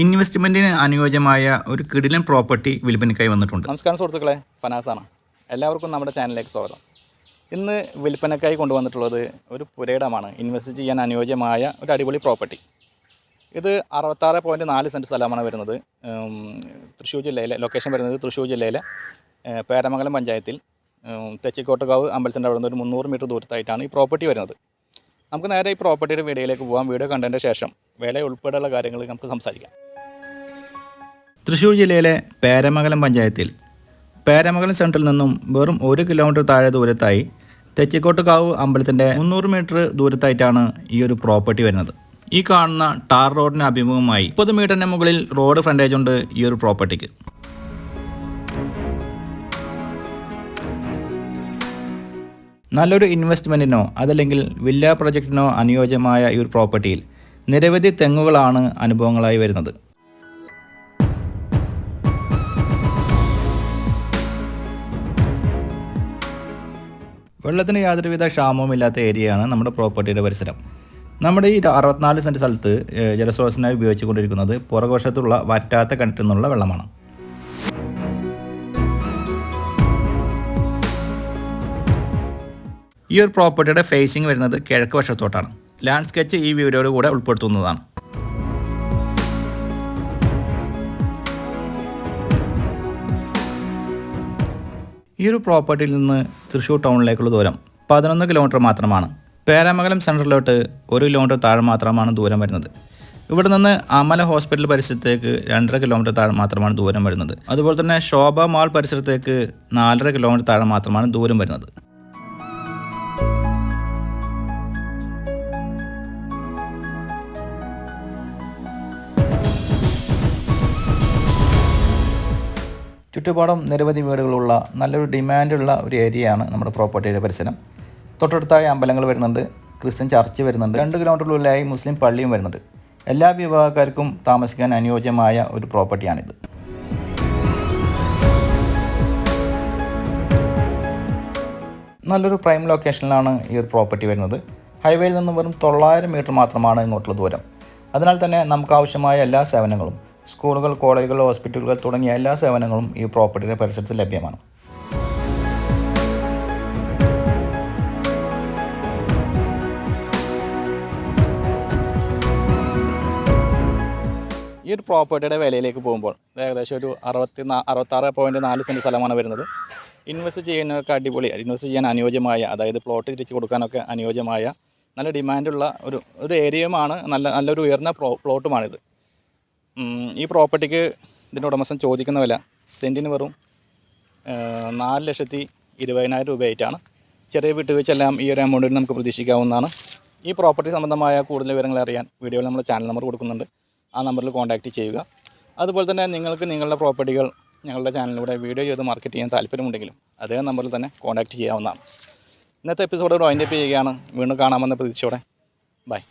ഇൻവെസ്റ്റ്മെൻറ്റിന് അനുയോജ്യമായ ഒരു കിടിലൻ പ്രോപ്പർട്ടി വിൽപ്പനയ്ക്കായി വന്നിട്ടുണ്ട്. നമസ്കാരം സുഹൃത്തുക്കളെ, ഫനാസാണ്. എല്ലാവർക്കും നമ്മുടെ ചാനലിലേക്ക് സ്വാഗതം. ഇന്ന് വിൽപ്പനയ്ക്കായി കൊണ്ടുവന്നിട്ടുള്ളത് ഒരു പുരയിടമാണ്. ഇൻവെസ്റ്റ് ചെയ്യാൻ അനുയോജ്യമായ ഒരു അടിപൊളി പ്രോപ്പർട്ടി. ഇത് 66.4 സെൻറ്റ് സ്ഥലമാണ് വരുന്നത്. തൃശ്ശൂർ ജില്ലയിലെ ലൊക്കേഷൻ വരുന്നത് തൃശ്ശൂർ ജില്ലയിലെ പേരമംഗലം പഞ്ചായത്തിൽ തെച്ചിക്കോട്ടുകാവ് അമ്പലത്തിൻ്റെ അവിടെ നിന്ന് ഒരു 300 മീറ്റർ ദൂരത്തായിട്ടാണ് ഈ പ്രോപ്പർട്ടി വരുന്നത്. നമുക്ക് നേരെ ഈ പ്രോപ്പർട്ടിയുടെ വീഡിയോയിലേക്ക് പോകാം. വീഡിയോ കണ്ടതിന് ശേഷം വില ഉൾപ്പെടെയുള്ള കാര്യങ്ങൾ നമുക്ക് സംസാരിക്കാം. തൃശ്ശൂർ ജില്ലയിലെ പേരമംഗലം പഞ്ചായത്തിൽ പേരമംഗലം സെൻറ്ററിൽ നിന്നും വെറും 1 കിലോമീറ്റർ താഴെ ദൂരത്തായി തെച്ചിക്കോട്ടുകാവ് അമ്പലത്തിൻ്റെ 300 മീറ്റർ ദൂരത്തായിട്ടാണ് ഈ ഒരു പ്രോപ്പർട്ടി വരുന്നത്. ഈ കാണുന്ന ടാർ റോഡിന് അഭിമുഖമായി 30 മീറ്ററിന് മുകളിൽ റോഡ് ഫ്രണ്ടേജ് ഉണ്ട് ഈ ഒരു പ്രോപ്പർട്ടിക്ക്. നല്ലൊരു ഇൻവെസ്റ്റ്മെൻറ്റിനോ അതല്ലെങ്കിൽ വില്ല പ്രൊജക്റ്റിനോ അനുയോജ്യമായ ഈ ഒരു പ്രോപ്പർട്ടിയിൽ നിരവധി തെങ്ങുകളാണ് അനുഭവങ്ങളായി വരുന്നത്. വെള്ളത്തിന് യാതൊരുവിധ ക്ഷാമവുമില്ലാത്ത ഏരിയയാണ് നമ്മുടെ പ്രോപ്പർട്ടിയുടെ പരിസരം. നമ്മുടെ ഈ 64 സെൻറ്റ് സ്ഥലത്ത് ജലസ്രോതസ്സിനായി ഉപയോഗിച്ചുകൊണ്ടിരിക്കുന്നത് പുറകുവശത്തുള്ള വറ്റാത്ത കിണറ്റിൽ നിന്നുള്ള വെള്ളമാണ്. ഈ ഒരു പ്രോപ്പർട്ടിയുടെ ഫേസിംഗ് വരുന്നത് കിഴക്ക് വശത്തോട്ടാണ്. ലാൻഡ് സ്കെച്ച് ഈ വീഡിയോയുടെ കൂടെ ഉൾപ്പെടുത്തുന്നതാണ്. ഈ ഒരു പ്രോപ്പർട്ടിയിൽ നിന്ന് തൃശ്ശൂർ ടൗണിലേക്കുള്ള ദൂരം 11 കിലോമീറ്റർ മാത്രമാണ്. പേരാമംഗലം സെൻറ്ററിലോട്ട് 1 കിലോമീറ്റർ താഴെ മാത്രമാണ് ദൂരം വരുന്നത്. ഇവിടെ നിന്ന് അമല ഹോസ്പിറ്റൽ പരിസരത്തേക്ക് 2.5 കിലോമീറ്റർ താഴെ മാത്രമാണ് ദൂരം വരുന്നത്. അതുപോലെ തന്നെ ശോഭ മാൾ പരിസരത്തേക്ക് 4.5 കിലോമീറ്റർ താഴെ മാത്രമാണ് ദൂരം വരുന്നത്. ചുറ്റുപാടും നിരവധി വീടുകളുള്ള നല്ലൊരു ഡിമാൻഡുള്ള ഒരു ഏരിയയാണ് നമ്മുടെ പ്രോപ്പർട്ടിയുടെ പരിസരം. തൊട്ടടുത്തായി അമ്പലങ്ങൾ വരുന്നുണ്ട്, ക്രിസ്ത്യൻ ചർച്ച് വരുന്നുണ്ട്, 2 കിലോമീറ്ററിനുള്ളിലായി മുസ്ലിം പള്ളിയും വരുന്നുണ്ട്. എല്ലാ വിഭാഗക്കാർക്കും താമസിക്കാൻ അനുയോജ്യമായ ഒരു പ്രോപ്പർട്ടിയാണിത്. നല്ലൊരു പ്രൈം ലൊക്കേഷനിലാണ് ഈ ഒരു പ്രോപ്പർട്ടി വരുന്നത്. ഹൈവേയിൽ നിന്ന് വെറും 900 മീറ്റർ മാത്രമാണ് ഇങ്ങോട്ടുള്ള ദൂരം. അതിനാൽ തന്നെ നമുക്ക് ആവശ്യമായ എല്ലാ സേവനങ്ങളും സ്കൂളുകൾ, കോളേജുകൾ, ഹോസ്പിറ്റലുകൾ തുടങ്ങിയ എല്ലാ സേവനങ്ങളും ഈ പ്രോപ്പർട്ടിയുടെ പരിസരത്ത് ലഭ്യമാണ്. ഈ ഒരു പ്രോപ്പർട്ടിയുടെ വിലയിലേക്ക് പോകുമ്പോൾ ഏകദേശം ഒരു 66.4 സെൻറ്റ് സ്ഥലമാണ് വരുന്നത്. ഇൻവെസ്റ്റ് ചെയ്യുന്നതൊക്കെ അടിപൊളി, ഇൻവെസ്റ്റ് ചെയ്യാൻ അനുയോജ്യമായ, അതായത് പ്ലോട്ട് തിരിച്ച് കൊടുക്കാനൊക്കെ അനുയോജ്യമായ നല്ല ഡിമാൻഡുള്ള ഒരു ഏരിയയുമാണ്. നല്ലൊരു ഉയർന്ന പ്ലോട്ടുമാണിത്. ഈ പ്രോപ്പർട്ടിക്ക് ഇതിൻ്റെ ഉടമസ്ഥൻ ചോദിക്കുന്ന വില സെൻറ്റിന് വെറും 4,20,000 രൂപയായിട്ടാണ്. ചെറിയ വിട്ടുവീഴ്ചയെല്ലാം ഈ ഒരു എമൗണ്ടിൽ നമുക്ക് പ്രതീക്ഷിക്കാവുന്നതാണ്. ഈ പ്രോപ്പർട്ടി സംബന്ധമായ കൂടുതൽ വിവരങ്ങൾ അറിയാൻ വീഡിയോയിൽ നമ്മൾ ചാനൽ നമ്പർ കൊടുക്കുന്നുണ്ട്. ആ നമ്പറിൽ കോൺടാക്റ്റ് ചെയ്യുക. അതുപോലെ തന്നെ നിങ്ങൾക്ക് നിങ്ങളുടെ പ്രോപ്പർട്ടികൾ ഞങ്ങളുടെ ചാനലിലൂടെ വീഡിയോ ചെയ്ത് മാർക്കറ്റ് ചെയ്യാൻ താല്പര്യമുണ്ടെങ്കിലും അതേ നമ്പറിൽ തന്നെ കോൺടാക്റ്റ് ചെയ്യാവുന്നതാണ്. ഇന്നത്തെ എപ്പിസോഡ് വൈൻഡപ്പ് ചെയ്യുകയാണ്. വീണ്ടും കാണാമെന്ന പ്രതീക്ഷയോടെ ബൈ.